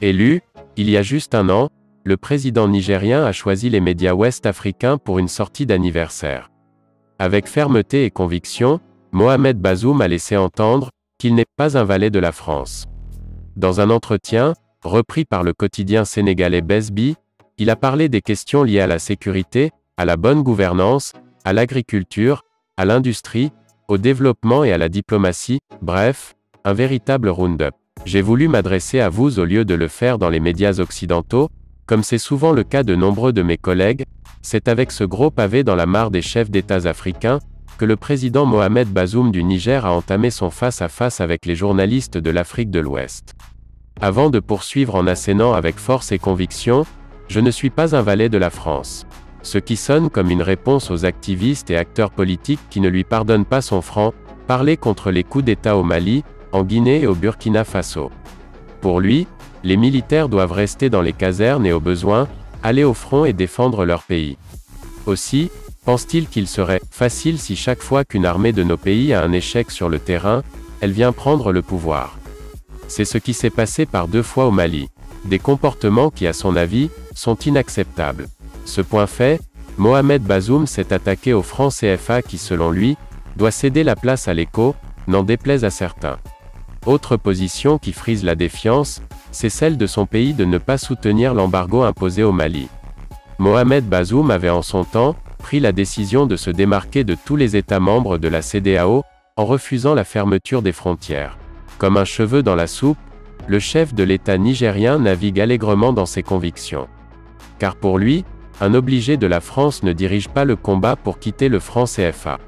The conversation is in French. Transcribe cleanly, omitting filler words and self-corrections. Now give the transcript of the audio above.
Élu, il y a juste un an, le président nigérien a choisi les médias ouest-africains pour une sortie d'anniversaire. Avec fermeté et conviction, Mohamed Bazoum a laissé entendre qu'il n'est pas un valet de la France. Dans un entretien, repris par le quotidien sénégalais Besbi, il a parlé des questions liées à la sécurité, à la bonne gouvernance, à l'agriculture, à l'industrie, au développement et à la diplomatie, bref, un véritable round-up. J'ai voulu m'adresser à vous au lieu de le faire dans les médias occidentaux, comme c'est souvent le cas de nombreux de mes collègues, c'est avec ce gros pavé dans la mare des chefs d'État africains, que le président Mohamed Bazoum du Niger a entamé son face-à-face avec les journalistes de l'Afrique de l'Ouest. Avant de poursuivre en assénant avec force et conviction, je ne suis pas un valet de la France. Ce qui sonne comme une réponse aux activistes et acteurs politiques qui ne lui pardonnent pas son franc, parler contre les coups d'État au Mali, en Guinée et au Burkina Faso. Pour lui, les militaires doivent rester dans les casernes et au besoin, aller au front et défendre leur pays. Aussi, pense-t-il qu'il serait facile si chaque fois qu'une armée de nos pays a un échec sur le terrain, elle vient prendre le pouvoir. C'est ce qui s'est passé par 2 fois au Mali. Des comportements qui, à son avis, sont inacceptables. Ce point fait, Mohamed Bazoum s'est attaqué au franc CFA qui, selon lui, doit céder la place à l'écho, n'en déplaise à certains. Autre position qui frise la défiance, c'est celle de son pays de ne pas soutenir l'embargo imposé au Mali. Mohamed Bazoum avait en son temps pris la décision de se démarquer de tous les États membres de la CEDEAO, en refusant la fermeture des frontières. Comme un cheveu dans la soupe, le chef de l'État nigérien navigue allègrement dans ses convictions. Car pour lui, un obligé de la France ne dirige pas le combat pour quitter le franc CFA.